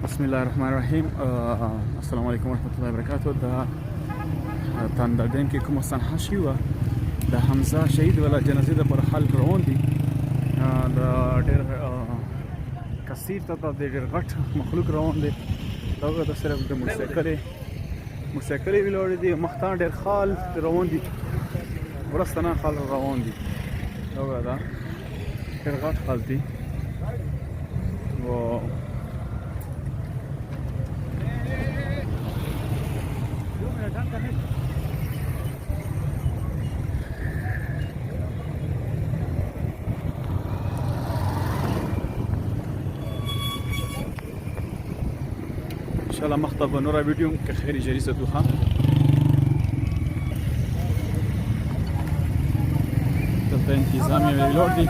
بسم الله الرحمن الرحیم. السلام علیکم ورحمۃ اللہ وبرکاتہ. د تندرګین کې کوم سنحه شي و د حمزه شهید ولا جنازې د پر حل روان دي. د ډېر کثیر ته د ډېر غټ مخلوق روان دي. دا د صرف د موټرسایکل ویلوړ دي مختان ډېر خال روان دي ورستنه خال روان دي. دا ډېر غټ خال دي و ان شاء الله مخطب نورا فيديو كخيري جريسة دوخان دلتا انتظامي ويلور دي.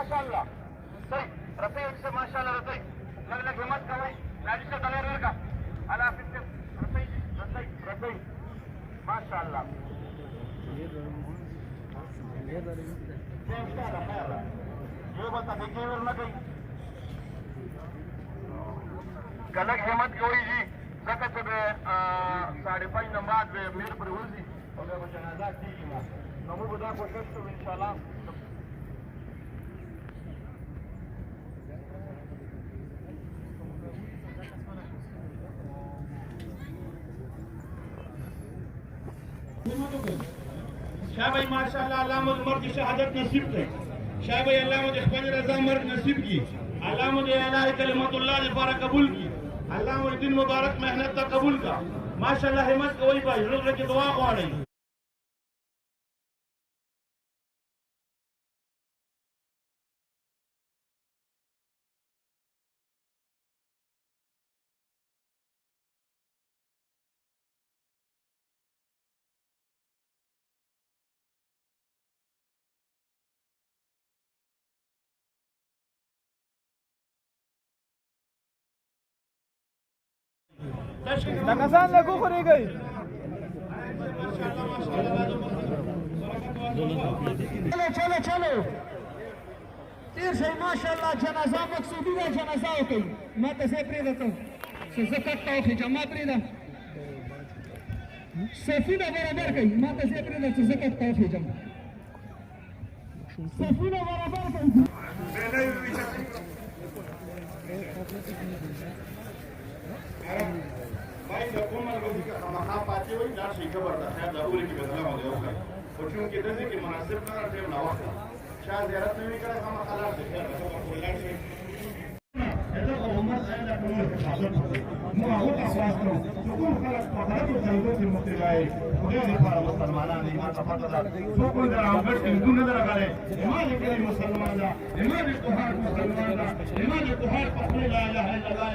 माशाल्लाह सही रफी से माशाल्लाह रफी लग लग हिम्मत कमाई लाजी से कलर लगा अला फिर रफी रफी माशाल्लाह ये बता देखिए और ना गई कलक हिम्मत कोई जी सकत बे 5:30 नमाज बे मेर पर होजी और वो जनाजा की नमो बुदा कोशिश तो इंशाल्लाह शाह भाई माशाल्लाह अल्लाह मुझे मर्द की शहादत नसीब करे. शाह भाई अल्लाह मुझे खैर रजा मर्द नसीब की. अल्लाह मुझे अल्लाह कलमतुल्लाह जफारा कबूल की. अल्लाह मुझे दिन मुबारक मेहनत का कबूल का. माशाल्लाह हिम्मत कोई भाई रोज की दुआ को रही. नकासान लगो खरे गई चलो चलो चलो तीर से माशाल्लाह जनाजा मकसूदी का जनाजा हो गई. मैं तो से प्रेदा तो सजकत तो जमा प्रेदा सफीना बराबर गई. मैं तो से प्रेदा सजकत तो जमा सफीना बराबर गई. भाई कोमल गली का मखा पाते हुए ना से खबर था शायद अबूरी की बदला हो गया होगा बच्चों के दर्जे के मुनासिब ना रहे ना वक्त शायद ज़ियारत नहीं करे हम हालात से खैर तो कोयला से ऐसा मोहम्मद साहब का मो आहो का आवाज करो तो कोई खलक पकड़ तो जल्दी से मुक्त जाए उन्हें नहीं पारा मुसलमान नहीं मान का पता तो कोई जरा अवगत हिंदू नजर आ गए ईमान के मुसलमान दा ईमान को हर मुसलमान दा ईमान को हर पकड़ ला इलाहा इल्लल्लाह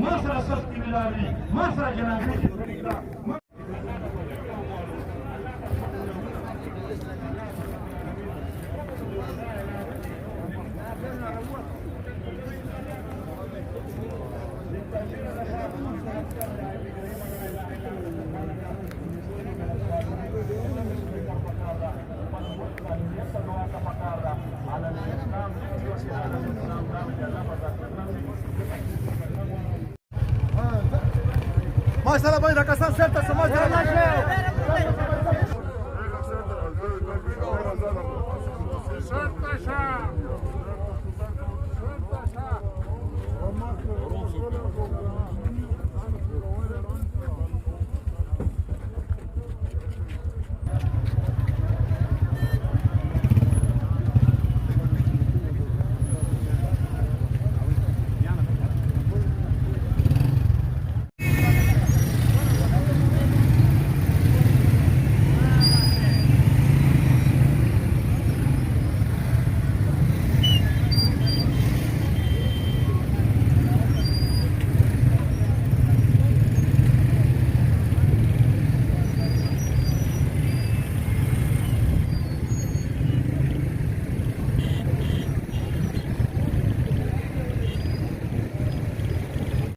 मासरा सस्ती मिलावी मासरा जनाजे की तरीका माशाल्लाह भाई रकासान सेट समाज Şart taşa.